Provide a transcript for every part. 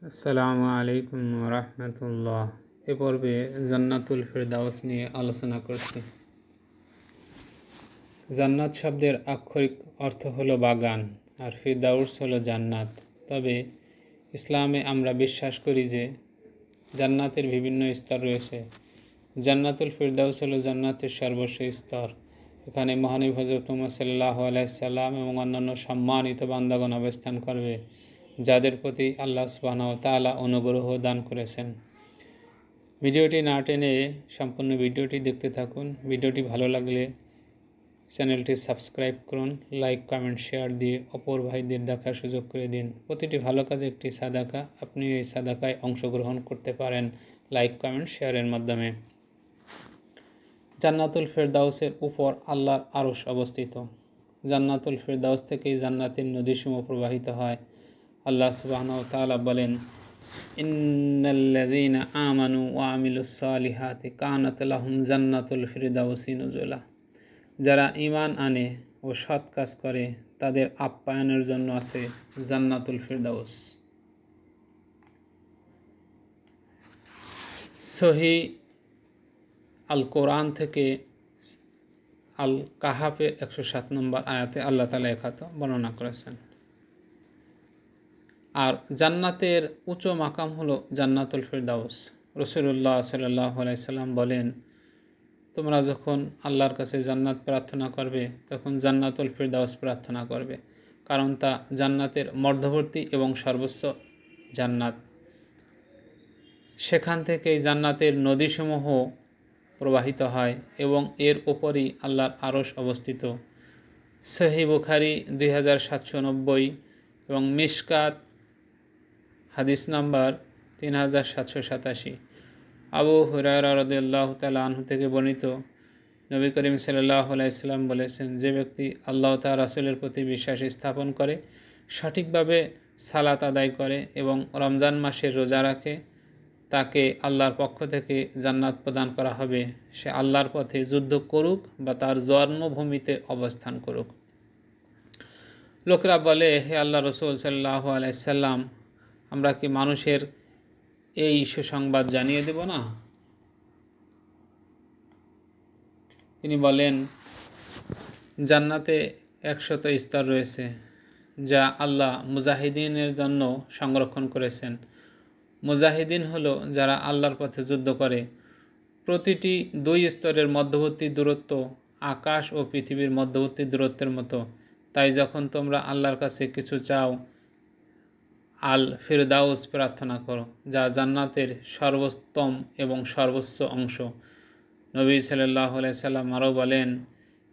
আসসালামু আলাইকুম রহমতুল্লাহ। এ পর্বে জান্নাতুল ফিরদাউস নিয়ে আলোচনা করছি। জান্নাত শব্দের আক্ষরিক অর্থ হলো বাগান, আর ফিরদাউস হলো জান্নাত। তবে ইসলামে আমরা বিশ্বাস করি যে জান্নাতের বিভিন্ন স্তর রয়েছে। জান্নাতুল ফিরদাউস হলো জান্নাতের সর্বোচ্চ স্তর। এখানে মহানবী হযরত মুহাম্মদ সাল্লাল্লাহু আলাইহি সাল্লাম এবং অন্যান্য সম্মানিত বান্দাগণ অবস্থান করবে, যাদের প্রতি আল্লাহ সুবহানাহু ওয়া তাআলা অনুগ্রহ দান করেছেন। ভিডিওটি না টেনে সম্পূর্ণ ভিডিওটি দেখতে থাকুন। ভিডিওটি ভালো লাগলে চ্যানেলটি সাবস্ক্রাইব করুন, লাইক কমেন্ট শেয়ার দিয়ে অপর ভাইদের দেখার সুযোগ করে দিন। প্রতিটি ভালো কাজে একটি সাদাকা, আপনি এই সাদাকায় অংশগ্রহণ করতে পারেন লাইক কমেন্ট শেয়ারের মাধ্যমে। জান্নাতুল ফিরদাউসের উপর আল্লাহর আরশ অবস্থিত। জান্নাতুল ফিরদাউস থেকেই জান্নাতের নদীসমূহ প্রবাহিত হয়। আল্লাহ সুবহানাহু ওয়া তাআলা বলেন, ইন্নাল্লাযীনা আমানু ওয়া আমিলুস সালিহাতি কানাত লাহুম জান্নাতুল ফিরদাউসি নুজুলা। যারা ঈমান আনে ও সৎ কাজ করে তাদের আপ্যায়নের জন্য আছে জান্নাতুল ফিরদাউস। সহিহ আল কোরআন থেকে আল কাহাফে 107 নম্বর আয়াতে আল্লাহ তাআলা একথা বর্ণনা করেছেন। আর জান্নাতের উচ্চ মাকাম হলো জান্নাতুল ফিরদাউস। রাসূলুল্লাহ সাল্লাল্লাহু আলাইহি সাল্লাম বলেন, তোমরা যখন আল্লাহর কাছে জান্নাত প্রার্থনা করবে তখন জান্নাতুল ফিরদাউস প্রার্থনা করবে, কারণ তা জান্নাতের মধ্যবর্তী এবং সর্বোচ্চ জান্নাত। সেখান থেকেই জান্নাতের নদীসমূহ প্রবাহিত হয় এবং এর উপরই আল্লাহর আরশ অবস্থিত। সহিহ বুখারী 2790 এবং মিশকাত হাদিস নাম্বার 3787। আবু হুরায়রা রাদিয়াল্লাহু তাআলা আনহু থেকে বর্ণিত, নবী করিম সাল্লাল্লাহু আলাইহি সাল্লাম বলেছেন, যে ব্যক্তি আল্লাহ তাআলা রাসূলের প্রতি বিশ্বাস স্থাপন করে, সঠিকভাবে সালাত আদায় করে এবং রমজান মাসের রোজা রাখে, তাকে আল্লাহর পক্ষ থেকে জান্নাত প্রদান করা হবে, সে আল্লাহর পথে যুদ্ধ করুক বা তার জন্মভূমিতে অবস্থান করুক। লোকরা বলে, হে আল্লাহ রাসূল সাল্লাল্লাহু আলাইহি সাল্লাম, আমরা কি মানুষের এই সুসংবাদ জানিয়ে দেব না? তিনি বলেন, জান্নাতে 100 স্তর রয়েছে যা আল্লাহ মুজাহিদিনের জন্য সংরক্ষণ করেছেন। মুজাহিদিন হলো যারা আল্লাহর পথে যুদ্ধ করে। প্রতিটি 2 স্তরের মধ্যবর্তী দূরত্ব আকাশ ও পৃথিবীর মধ্যবর্তী দূরত্বের মতো। তাই যখন তোমরা আল্লাহর কাছে কিছু চাও, আল ফিরদাউস প্রার্থনা করো, যা জান্নাতের সর্বোত্তম এবং সর্বোচ্চ অংশ। নবী সাল্লাল্লাহু আলাইহি সাল্লাম আরও বলেন,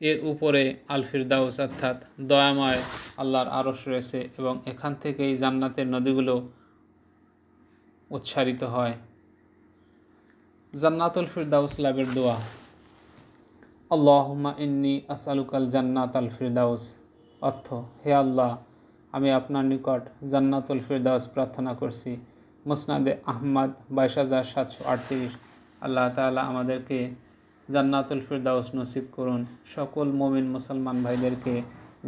এর উপরে আল ফিরদাউস অর্থাৎ দয়াময় আল্লাহর আরশ রয়েছে এবং এখান থেকেই জান্নাতের নদীগুলো উচ্ছারিত হয়। জান্নাতুল ফিরদাউস লাভের দোয়া। আল্লাহুম্মা ইন্নী আসআলুকাল জান্নাতাল ফিরদাউস। অর্থ, হে আল্লাহ, আমি আপনার নিকট জান্নাতুল ফিরদাউস প্রার্থনা করছি। মুসনাদে আহমদ 22738। আল্লাহ তাআলা আমাদেরকে জান্নাতুল ফিরদাউস নসিব করুন। সকল মুমিন মুসলমান ভাইদেরকে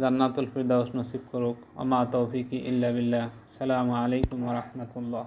জান্নাতুল ফিরদাউস নসিব করুক। আমা তৌফিকি ইল্লা বিল্লাহ। আসসালামু আলাইকুম ওয়া রাহমাতুল্লাহ।